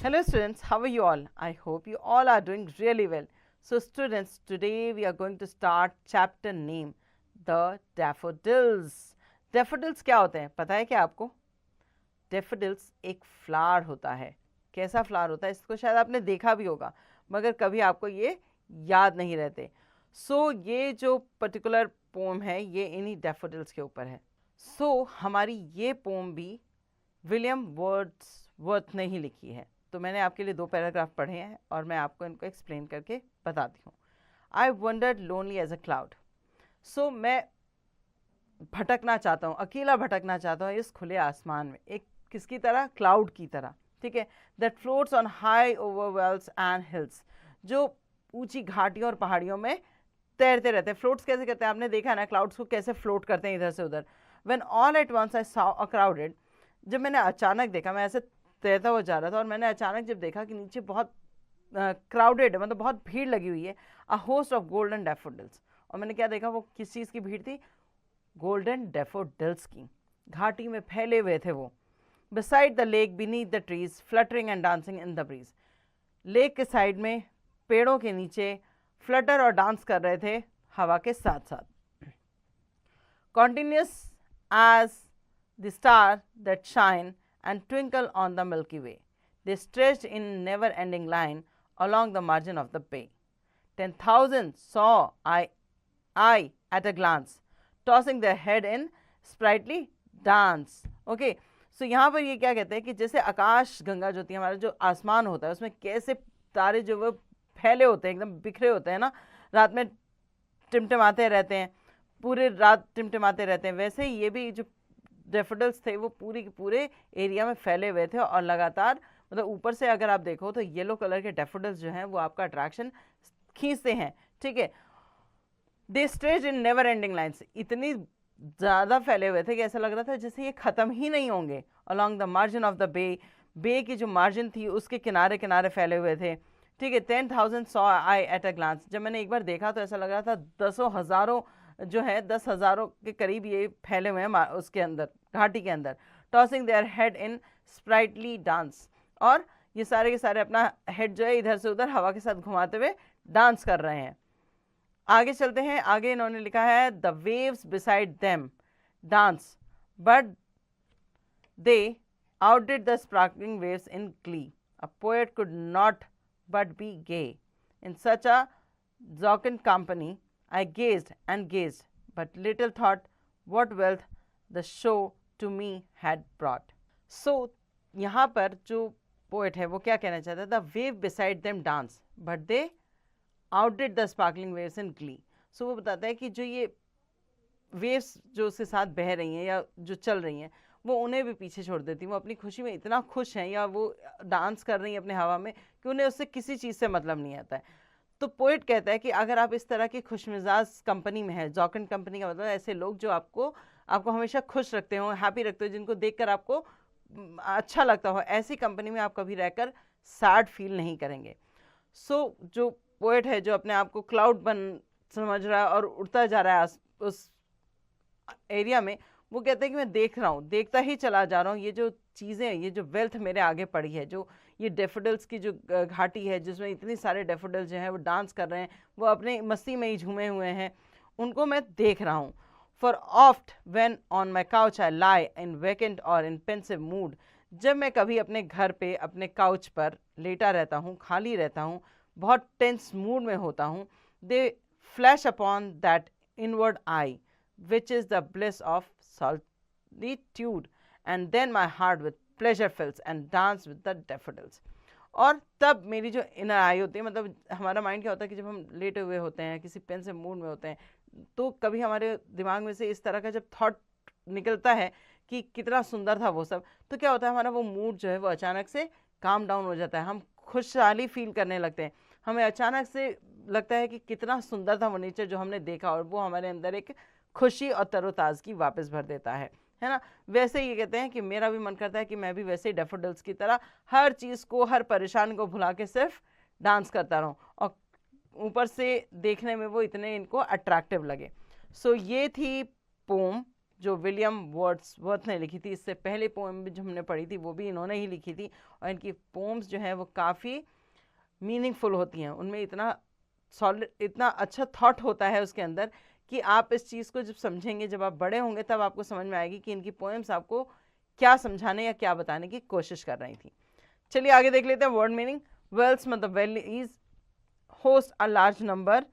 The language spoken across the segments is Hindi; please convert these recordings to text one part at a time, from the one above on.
Hello students, how are you all? I hope you all are doing really well. So students, today we are going to start chapter name, the daffodils. Daffodils क्या होते हैं पता है क्या आपको? Daffodils एक फ्लावर होता है. कैसा फ्लावर होता है इसको शायद आपने देखा भी होगा मगर कभी आपको ये याद नहीं रहते. सो ये जो पर्टिकुलर पोम है ये इन्हीं डैफोडिल्स के ऊपर है. सो हमारी ये पोम भी विलियम वर्ड्सवर्थ ने ही लिखी है. तो मैंने आपके लिए 2 पैराग्राफ पढ़े हैं और मैं आपको इनको एक्सप्लेन करके बताती हूँ. I wandered lonely as a cloud. So मैं भटकना चाहता हूँ, अकेला भटकना चाहता हूँ इस खुले आसमान में, एक किसकी तरह? क्लाउड की तरह. ठीक है. That floats on high over vales and hills, जो ऊंची घाटियों और पहाड़ियों में तैरते रहते हैं. फ्लोट्स कैसे करते हैं? आपने देखा ना क्लाउड्स को कैसे फ्लोट करते हैं इधर से उधर. When all at once I saw a crowded, जब मैंने अचानक देखा, मैं ऐसे तैरता हुआ जा रहा था और मैंने अचानक जब देखा कि नीचे बहुत क्राउडेड है, मतलब बहुत भीड़ लगी हुई है, a host of golden daffodils. और मैंने क्या देखा? वो किस चीज़ की भीड़ थी? गोल्डन डैफोडिल्स की. घाटी में फैले हुए थे वो. Beside the lake beneath the trees fluttering and dancing in the breeze. Lake के साइड में पेड़ों के नीचे फ्लटर और डांस कर रहे थे हवा के साथ साथ. Continuous as the star that shine and twinkle on the Milky Way. They stretched in never-ending line along the margin of the bay. 10,000 saw I at a glance, tossing their head in sprightly dance. Okay, so यहाँ पर ये क्या कहते हैं कि जैसे आकाश गंगा जो होती है, हमारा जो आसमान होता है उसमें कैसे तारे जो वो फैले होते हैं, एकदम बिखरे होते हैं ना, रात में टिमटिमाते रहते हैं, पूरे रात टिमटिमाते रहते हैं, वैसे ही ये भी जो डैफोडिल्स थे वो पूरी पूरे एरिया में फैले हुए थे और लगातार, मतलब ऊपर से अगर आप देखो तो येलो कलर के डैफोडिल्स जो हैं वो आपका अट्रैक्शन खींचते हैं. ठीक है. They stretch in never ending lines, इतनी ज़्यादा फैले हुए थे कि ऐसा लग रहा था जैसे ये ख़त्म ही नहीं होंगे. Along the margin of the bay की जो मार्जिन थी उसके किनारे किनारे फैले हुए थे. ठीक है. 10,000 saw I at a glance. जब मैंने एक बार देखा तो ऐसा लग रहा था दसों हज़ारों जो है 10,000 के करीब ये फैले हुए हैं उसके अंदर, घाटी के अंदर. Tossing their head in sprightly dance, और ये सारे के सारे अपना हेड जो है इधर से उधर हवा के साथ घुमाते हुए डांस कर रहे हैं. आगे चलते हैं. आगे इन्होंने लिखा है the waves beside them dance but they outdid the sparkling waves in glee. A poet could not but be gay in such a jocund company. I gazed and gazed, but little thought what wealth the show to me had brought. So यहाँ पर जो पोएट है वो क्या कहना चाहता है? The wave beside them dance but they outdid the sparkling waves in glee. So वो बताता है कि जो ये वेव्स जो उसके साथ बह रही हैं या जो चल रही हैं वो उन्हें भी पीछे छोड़ देती हैं. वो अपनी खुशी में इतना खुश हैं या वो डांस कर रही हैं अपने हवा में कि उन्हें उससे किसी चीज़ से मतलब नहीं आता है. तो पोइट कहता है कि अगर आप इस तरह की खुशमिजाज कंपनी में है, जॉकेंड कंपनी का मतलब ऐसे लोग जो आपको हमेशा खुश रखते हो, हैप्पी रखते हो, जिनको देखकर आपको अच्छा लगता हो, ऐसी कंपनी में आप कभी रहकर सैड फील नहीं करेंगे. सो जो पोइट है जो अपने आप को क्लाउड बन समझ रहा है और उड़ता जा रहा है उस एरिया में, वो कहते हैं कि मैं देख रहा हूँ, देखता ही चला जा रहा हूँ. ये जो चीज़ें, ये जो वेल्थ मेरे आगे पड़ी है, जो ये डैफोडिल्स की जो घाटी है जिसमें इतनी सारे डैफोडिल्स जो हैं वो डांस कर रहे हैं, वो अपने मस्ती में ही झूमे हुए हैं, उनको मैं देख रहा हूँ. For oft when on my couch I lie in vacant और इन पेंसिव मूड. जब मैं कभी अपने घर पे अपने काउच पर लेटा रहता हूँ, खाली रहता हूँ, बहुत टेंस मूड में होता हूँ, दे flash upon that inward I which is the bliss of solitude, and then my heart with pleasure fills and dance with the daffodils. और तब मेरी जो इनर आई होती है, मतलब हमारा माइंड क्या होता है कि जब हम लेटे हुए होते हैं, किसी पेन से मूड में होते हैं, तो कभी हमारे दिमाग में से इस तरह का जब थॉट निकलता है कि कितना सुंदर था वो सब, तो क्या होता है हमारा वो मूड जो है वो अचानक से काम डाउन हो जाता है. हम खुशहाली फील करने लगते हैं. हमें अचानक से लगता है कि कितना सुंदर था वो नेचर जो हमने देखा, और वो हमारे अंदर एक खुशी और तरोताज़गी वापस भर देता है ना. वैसे ये कहते हैं कि मेरा भी मन करता है कि मैं भी वैसे ही डैफोडिल्स की तरह हर चीज़ को, हर परेशानी को भुला के सिर्फ डांस करता रहूं और ऊपर से देखने में वो इतने इनको अट्रैक्टिव लगे. सो ये थी पोम जो विलियम वर्ड्सवर्थ ने लिखी थी। इससे पहले पोएम जो हमने पढ़ी थी वो भी इन्होंने ही लिखी थी, और इनकी पोम्स जो है वो काफ़ी मीनिंगफुल होती हैं। उनमें इतना सॉलिड, इतना अच्छा थॉट होता है उसके अंदर कि आप इस चीज़ को जब समझेंगे, जब आप बड़े होंगे तब आपको समझ में आएगी कि इनकी पोएम्स आपको क्या समझाने या क्या बताने की कोशिश कर रही थी। चलिए आगे देख लेते हैं वर्ड मीनिंग। वेल्स मतलब vale is, host a large number,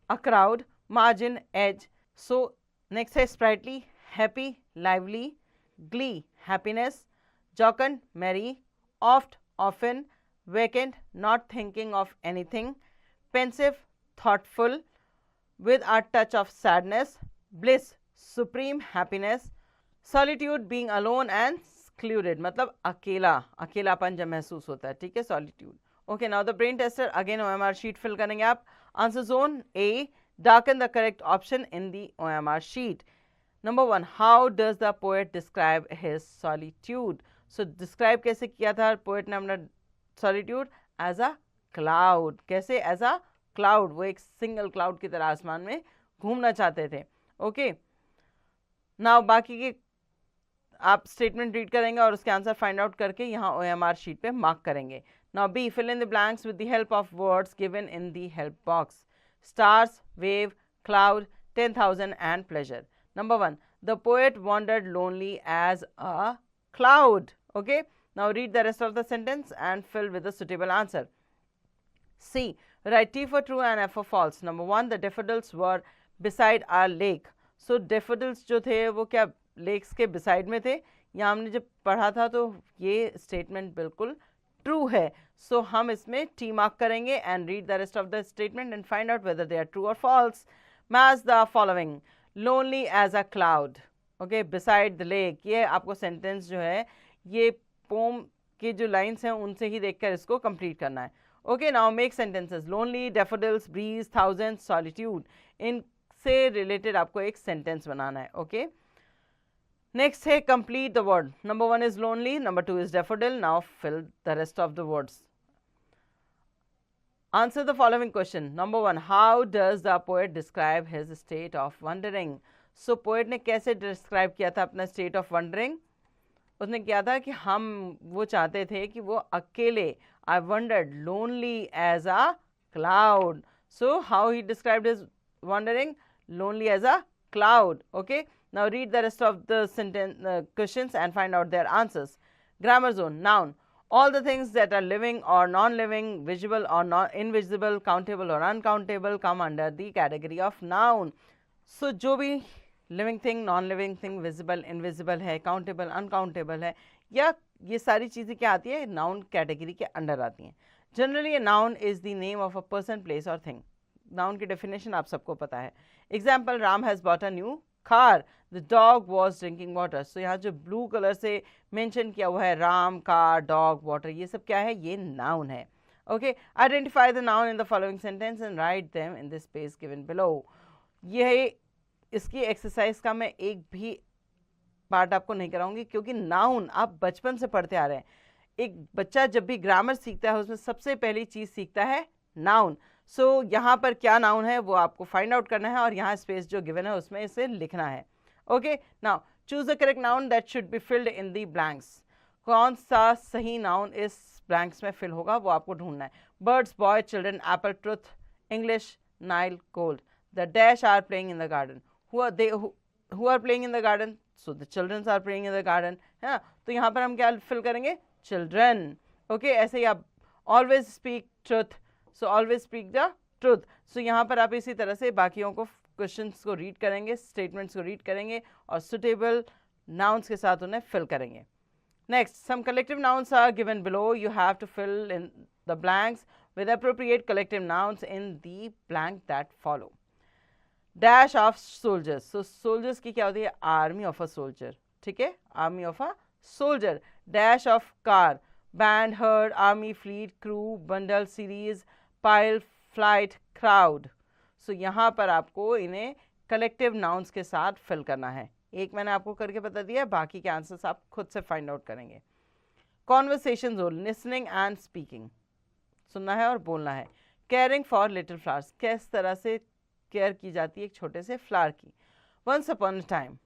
a crowd, margin, edge. So next है sprightly, happy, lively, glee, happiness, jocund, merry, oft, often, vacant, not thinking of anything, pensive, thoughtful, with a touch of sadness, bliss, supreme happiness, solitude, being alone and secluded, मतलब अकेला, अकेलापन जब महसूस होता है, ठीक है, solitude। Okay, now the brain tester, again OMR sheet fill करेंगे आप। Answer zone A, darken the correct option in the OMR sheet. Number 1, how does the poet describe his solitude? So describe कैसे किया था poet ने अपना सॉलिट्यूड? As a cloud. कैसे? एज अ क्लाउड, वो एक सिंगल क्लाउड की तरह आसमान में घूमना चाहते थे। ओके, नाउ बाकी के आप स्टेटमेंट रीड करेंगे और उसके आंसर फाइंड आउट करके यहाँ OMR शीट पे मार्क करेंगे। Now B, fill in the blanks with the help of words given in the help box. Stars, wave, cloud, 10,000 and pleasure. Number 1, the poet wandered lonely as a cloud. Okay, now read the rest of the sentence and fill with a suitable answer. C, write T for true and F for false. Number 1, the daffodils were beside a lake. So daffodils जो थे वो क्या लेक्स के beside में थे? यहाँ हमने जब पढ़ा था तो ये statement बिल्कुल true है। So हम इसमें T mark करेंगे and read the rest of the statement and find out whether they are true or false. Match the following. Lonely as a cloud. Okay, beside the lake. ये आपको sentence जो है ये पोम के जो लाइन्स हैं उनसे ही देखकर इसको कंप्लीट करना है। Okay, now make sentences. Lonely, daffodils, breeze, thousand, solitude, इनसे रिलेटेड आपको एक सेंटेंस बनाना है। ओके, नेक्स्ट है complete the word. Number 1 is lonely, number 2 is daffodil. Now fill the rest of the words. Answer the following question. Number 1, how does the poet describe his state of wandering? So poet ने कैसे डिस्क्राइब किया था अपना स्टेट ऑफ वंडरिंग? उसने किया था कि हम वो चाहते थे कि वो अकेले, I wandered lonely as a cloud. So how he described his wandering? Lonely as a cloud. Okay, now read the rest of the sentence questions and find out their answers. Grammar zone, noun, all the things that are living or non-living, visible or invisible, countable or uncountable come under the category of noun. So जो भी living thing, non living thing, visible, invisible है, काउंटेबल, अनकाउंटेबल है, या ये सारी चीज़ें क्या आती है? नाउन कैटेगरी के अंडर आती हैं। Generally a noun is the name of a person, place और थिंग। नाउन की डेफिनेशन आप सबको पता है। Example, Ram has bought a new car, the dog was drinking water. So यहाँ जो ब्लू कलर से मेंशन किया हुआ है, राम, कार, डॉग, वाटर, ये सब क्या है? ये नाउन है। Okay, identify the noun in the following sentence and write them in the space given below. ये इसकी एक्सरसाइज का मैं एक भी पार्ट आपको नहीं कराऊंगी, क्योंकि नाउन आप बचपन से पढ़ते आ रहे हैं। एक बच्चा जब भी ग्रामर सीखता है उसमें सबसे पहली चीज सीखता है नाउन। सो यहाँ पर क्या नाउन है वो आपको फाइंड आउट करना है और यहाँ स्पेस जो गिवन है उसमें इसे लिखना है। Okay, now choose the correct noun that should be filled in the blanks. कौन सा सही नाउन इस ब्लैंक्स में फिल होगा वो आपको ढूंढना है। Birds, boy, children, apple, truth, English, Nile, cold. The dash are playing in the garden. who are playing in the garden? So the children are playing in the garden, है ना? तो यहाँ पर हम क्या फिल करेंगे? children. ओके, ऐसे ही आप always speak truth, so always speak the truth. so यहाँ पर आप इसी तरह से बाकियों को क्वेश्चंस को रीड करेंगे, स्टेटमेंट्स को रीड करेंगे और सुटेबल नाउन्स के साथ उन्हें फिल करेंगे। Next, some collective nouns are given below. You have to fill in the blanks with appropriate collective nouns in the blank that follow. Dash of soldiers. So soldiers की क्या होती है? आर्मी ऑफ अ सोल्जर, ठीक है, army of a soldier. Dash of car, band, herd, army, fleet, crew, bundle, series, pile, flight, crowd. So यहाँ पर आपको इन्हें कलेक्टिव नाउन्स के साथ फिल करना है। एक मैंने आपको करके बता दिया, बाकी के आंसर्स आप खुद से फाइंड आउट करेंगे। Conversation zone, listening and speaking, सुनना है और बोलना है। केयरिंग फॉर लिटिल फ्लावर्स, किस तरह से केयर की जाती है एक छोटे से फ्लावर की। Once upon a time,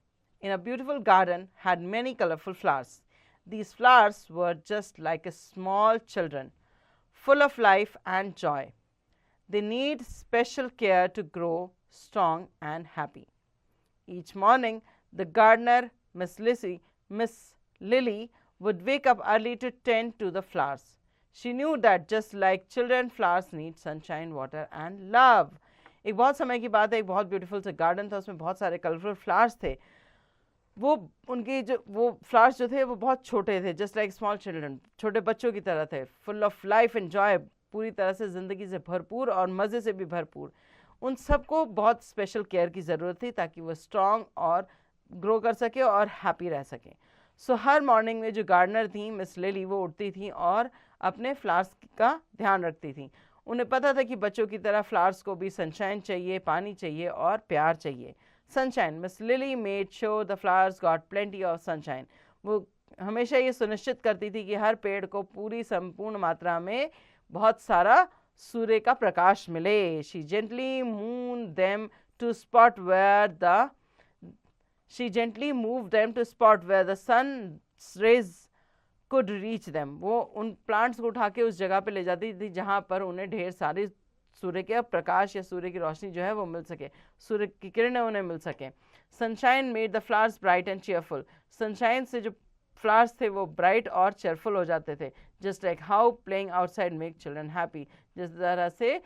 in a beautiful garden had many colorful flowers. These flowers were just like a small children, full of life and joy. They need special care to grow strong and happy. Each morning, the gardener, Miss Lily, would wake up early to tend to the flowers. She knew that just like children, flowers need sunshine, water and love. एक बहुत समय की बात है, एक बहुत ब्यूटीफुल सा गार्डन था, उसमें बहुत सारे कलरफुल फ्लावर्स थे. वो उनके जो वो फ्लावर्स जो थे वो बहुत छोटे थे, जस्ट लाइक स्मॉल चिल्ड्रन, छोटे बच्चों की तरह थे, full of life and Joy, पूरी तरह से ज़िंदगी से भरपूर और मज़े से भी भरपूर. उन सबको बहुत स्पेशल केयर की ज़रूरत थी ताकि वो स्ट्रॉन्ग और ग्रो कर सके और हैप्पी रह सके. सो हर मॉर्निंग में जो गार्डनर थी मिस लिली, वो उठती थी और अपने फ्लावर्स का ध्यान रखती थी. उन्हें पता था कि बच्चों की तरह फ्लावर्स को भी सनशाइन चाहिए, पानी चाहिए और प्यार चाहिए. Sunshine, miss lily made sure the flowers got plenty of sunshine. वो हमेशा ये सुनिश्चित करती थी कि हर पेड़ को पूरी संपूर्ण मात्रा में बहुत सारा सूर्य का प्रकाश मिले. She gently move them to spot where the sun rays could reach them. वो उन प्लांट्स को उठा के उस जगह पे ले जाती थी जहाँ पर उन्हें ढेर सारी सूर्य के प्रकाश या सूर्य की रोशनी जो है वो मिल सके, सूर्य की किरणें उन्हें मिल सके. Sunshine made the flowers bright and cheerful. Sunshine से जो फ्लावर्स थे वो ब्राइट और चेयरफुल हो जाते थे. Just like how playing outside make children happy. जिस तरह से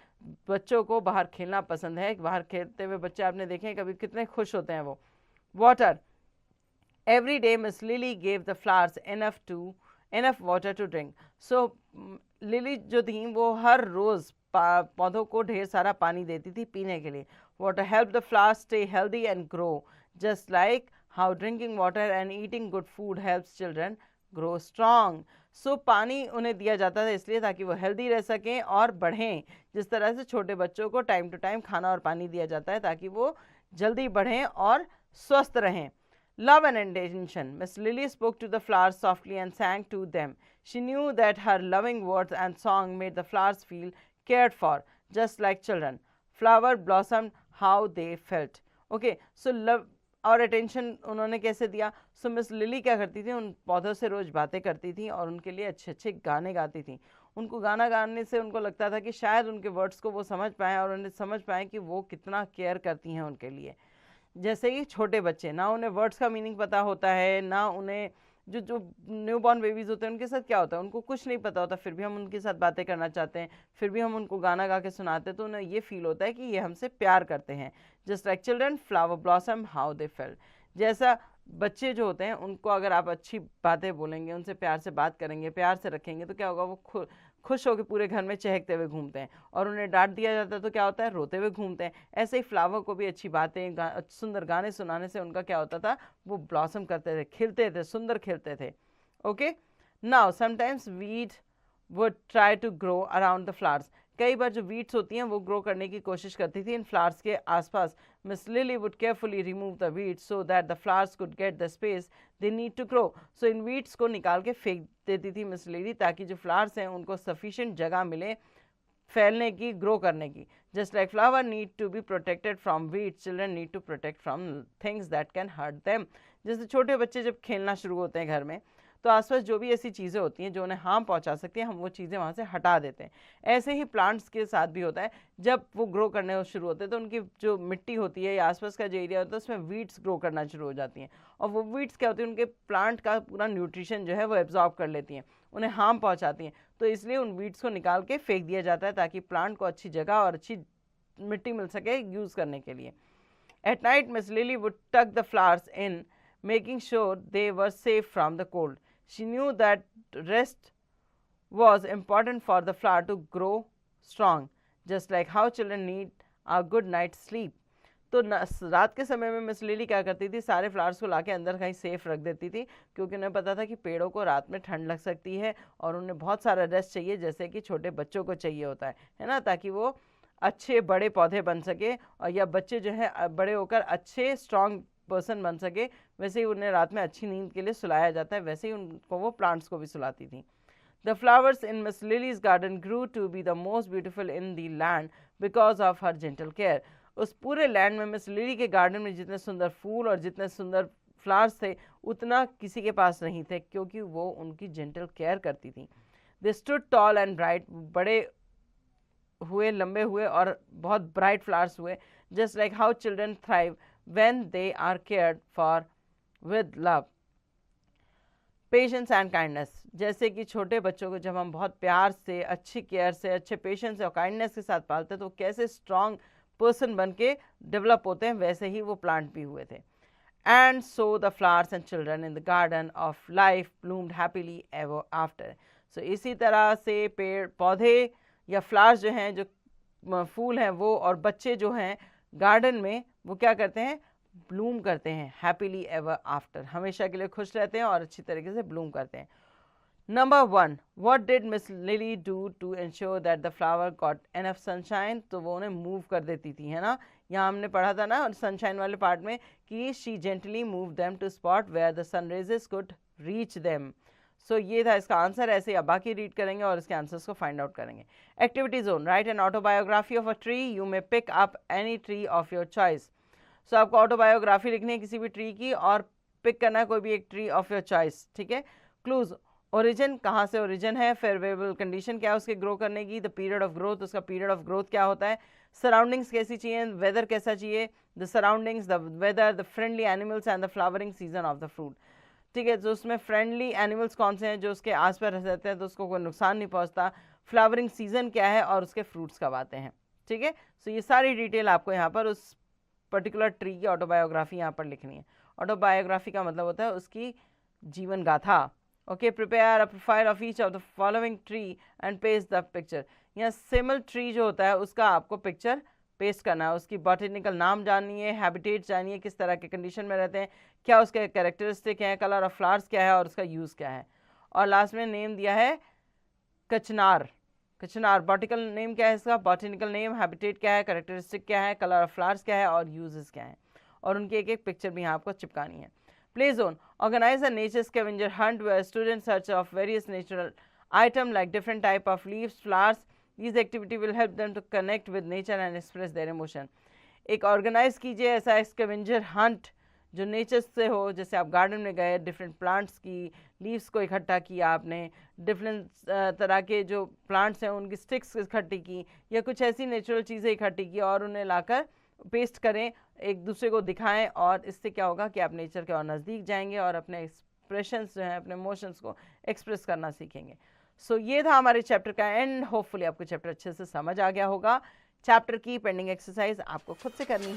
बच्चों को बाहर खेलना पसंद है, बाहर खेलते हुए बच्चे आपने देखे हैं कभी, कितने खुश होते हैं वो. Water, every day Miss Lily gave the flowers enough water to drink. So lily जो थी वो हर रोज़ पौधों को ढेर सारा पानी देती थी पीने के लिए. Water helped the flowers stay healthy and grow, just like how drinking water and eating good food helps children grow strong. So पानी उन्हें दिया जाता था इसलिए ताकि वो हेल्दी रह सकें और बढ़ें. जिस तरह से छोटे बच्चों को टाइम टू टाइम खाना और पानी दिया जाता है ताकि वो जल्दी बढ़ें और स्वस्थ रहें. Love and attention. Miss Lily spoke to the flowers softly and sang to them. She knew that her loving words and song made the flowers feel cared for, just like children. Flower blossomed how they felt. Okay, so love और अटेंशन उन्होंने कैसे दिया. सो मिस लिली क्या करती थी, उन पौधों से रोज़ बातें करती थी और उनके लिए अच्छे अच्छे गाने गाती थी. उनको गाना गाने से उनको लगता था कि शायद उनके वर्ड्स को वो समझ पाएँ और उन्हें समझ पाएँ कि वो कितना केयर करती हैं उनके लिए. जैसे कि छोटे बच्चे, ना उन्हें वर्ड्स का मीनिंग पता होता है, ना उन्हें जो न्यू बॉर्न बेबीज़ होते हैं उनके साथ क्या होता है, उनको कुछ नहीं पता होता, फिर भी हम उनके साथ बातें करना चाहते हैं, फिर भी हम उनको गाना गा के सुनाते हैं, तो उन्हें ये फील होता है कि ये हमसे प्यार करते हैं. Just like children flower blossom how they felt. जैसा बच्चे जो होते हैं उनको अगर आप अच्छी बातें बोलेंगे, उनसे प्यार से बात करेंगे, प्यार से रखेंगे, तो क्या होगा, वो खुश होकर पूरे घर में चहकते हुए घूमते हैं. और उन्हें डांट दिया जाता है तो क्या होता है, रोते हुए घूमते हैं. ऐसे ही फ्लावर को भी अच्छी बातें, सुंदर गाने सुनाने से उनका क्या होता था, वो ब्लॉसम करते थे, खिलते थे, सुंदर खिलते थे. Okay, now sometimes weed would try to grow around the flowers. कई बार जो वीड्स होती हैं वो ग्रो करने की कोशिश करती थी इन फ्लावर्स के आसपास. Miss Lily would carefully remove the weeds so that the flowers could get the space they need to grow. So इन वीड्स को निकाल के फेंक देती थी मिस लिली ताकि जो फ्लावर्स हैं उनको सफिशिएंट जगह मिले फैलने की, ग्रो करने की. Just like flower need to be protected from weeds, children need to protect from things that can hurt them. जैसे छोटे बच्चे जब खेलना शुरू होते हैं घर में, तो आसपास जो भी ऐसी चीज़ें होती हैं जो उन्हें हार्म पहुंचा सकती हैं, हम वो चीज़ें वहाँ से हटा देते हैं. ऐसे ही प्लांट्स के साथ भी होता है. जब वो ग्रो करने शुरू होते हैं तो उनकी जो मिट्टी होती है या आसपास का जो एरिया होता है उसमें वीड्स ग्रो करना शुरू हो जाती हैं. और वो वीड्स क्या होती हैं, उनके प्लांट का पूरा न्यूट्रिशन जो है वो एब्जॉर्ब कर लेती हैं, उन्हें हार्म पहुँचाती हैं. तो इसलिए उन वीड्स को निकाल के फेंक दिया जाता है ताकि प्लांट को अच्छी जगह और अच्छी मिट्टी मिल सके यूज़ करने के लिए. At night miss Lily would टक the flowers in, making sure they were safe from the cold. She knew that rest was important for the flower to grow strong, just like how children need a good night's sleep. तो रात के समय में मिस लिली क्या करती थी, सारे फ्लावर्स को लाके अंदर कहीं सेफ रख देती थी, क्योंकि उन्हें पता था कि पेड़ों को रात में ठंड लग सकती है और उन्हें बहुत सारा रेस्ट चाहिए, जैसे कि छोटे बच्चों को चाहिए होता है ना, ताकि वो अच्छे बड़े पौधे बन सके और या बच्चे जो है बड़े होकर अच्छे स्ट्रॉन्ग पर्सन बन सके. वैसे ही उन्हें रात में अच्छी नींद के लिए सुलाया जाता है, वैसे ही उनको वो प्लांट्स को भी सुलाती थी. The flowers in Miss Lily's garden grew to be the most beautiful in the land because of her gentle care. उस पूरे लैंड में मिस लिली के गार्डन में जितने सुंदर फूल और जितने सुंदर फ्लावर्स थे उतना किसी के पास नहीं थे, क्योंकि वो उनकी जेंटल केयर करती थी। They stood tall and bright, बड़े हुए, लंबे हुए और बहुत ब्राइट फ्लावर्स हुए। Just like how children thrive when they are cared for with love, patience and kindness. जैसे कि छोटे बच्चों को जब हम बहुत प्यार से, अच्छी केयर से, अच्छे पेशेंस और काइंडनेस के साथ पालते हैं तो कैसे स्ट्रॉन्ग पर्सन बन के डेवलप होते हैं, वैसे ही वो प्लांट भी हुए थे। And so the flowers and children in the garden of life bloomed happily ever after. So इसी तरह से पेड़ पौधे या फ्लावर्स जो हैं, जो फूल हैं वो, और बच्चे जो हैं गार्डन में, वो क्या करते हैं, ब्लूम करते हैं हैप्पीली एवर आफ्टर, हमेशा के लिए खुश रहते हैं और अच्छी तरीके से ब्लूम करते हैं। Number 1, what did Miss Lily do to ensure that the flower got enough sunshine? तो वो उन्हें मूव कर देती थी, है ना। यहाँ हमने पढ़ा था ना सनशाइन वाले पार्ट में कि she gently move them to spot where the sun rays could reach them. So ये था इसका आंसर। ऐसे आप बाकी रीड करेंगे और इसके आंसर्स को फाइंड आउट करेंगे। Activity zone, write an autobiography of a tree, you may pick up any tree of your choice. So आपको ऑटोबायोग्राफी लिखनी है किसी भी ट्री की और पिक करना है कोई भी एक ट्री ऑफ योर चॉइस, ठीक है। क्लूज, ओरिजिन, कहाँ से ओरिजिन है, फेवरेबल कंडीशन क्या है उसके ग्रो करने की, द पीरियड ऑफ ग्रोथ, उसका पीरियड ऑफ ग्रोथ क्या होता है, सराउंडिंग्स कैसी चाहिए, वेदर कैसा चाहिए, the surroundings, the weather, the friendly animals and the flowering season of the fruit, ठीक है। तो उसमें फ्रेंडली एनिमल्स कौन से हैं जो उसके आस पास रहते हैं तो उसको कोई नुकसान नहीं पहुंचता, फ्लावरिंग सीजन क्या है और उसके फ्रूट्स कब आते हैं, ठीक है। सो ये सारी डिटेल आपको यहाँ पर उस पर्टिकुलर ट्री की ऑटोबायोग्राफी यहाँ पर लिखनी है। ऑटोबायोग्राफी का मतलब होता है उसकी जीवन गाथा। Okay, prepare a profile of each of the following tree and paste the picture. यहाँ सिमिल ट्री जो होता है उसका आपको पिक्चर पेस्ट करना है, उसकी बॉटेनिकल नाम जानिए, हैबिटेट जानिए, किस तरह के कंडीशन में रहते हैं, क्या उसके कैरेक्टरिस्टिक हैं, कलर ऑफ फ्लावर्स क्या है और उसका यूज़ क्या है। और लास्ट में नेम दिया है कचनार। कचनार बॉटिकल नेम क्या है इसका, बॉटेनिकल नेम, हैबिटेट क्या है, कैरेक्टरिस्टिक क्या है, कलर ऑफ फ्लावर्स क्या है और यूजेस क्या है, और उनकी एक एक पिक्चर भी यहाँ आपको चिपकानी है। Play zone, organize a nature scavenger hunt where students search of various natural item like different type of leaves, flowers. These activity will help them to connect with nature and express their emotion. एक ऑर्गेनाइज कीजिए ऐसा स्कैवेंजर हंट जो नेचर से हो, जैसे आप गार्डन में गए, डिफरेंट प्लांट्स की लीव्स को इकट्ठा किया आपने, डिफरेंट तरह के जो प्लांट्स हैं उनकी स्टिक्स इकट्ठी की, या कुछ ऐसी नेचुरल चीज़ें इकट्ठी की और उन्हें लाकर पेस्ट करें, एक दूसरे को दिखाएं, और इससे क्या होगा कि आप नेचर के और नज़दीक जाएंगे और अपने एक्सप्रेशंस जो हैं, अपने इमोशंस को एक्सप्रेस करना सीखेंगे। सो ये था हमारे चैप्टर का एंड। होपफुली आपको चैप्टर अच्छे से समझ आ गया होगा। चैप्टर की पेंडिंग एक्सरसाइज आपको खुद से करनी है।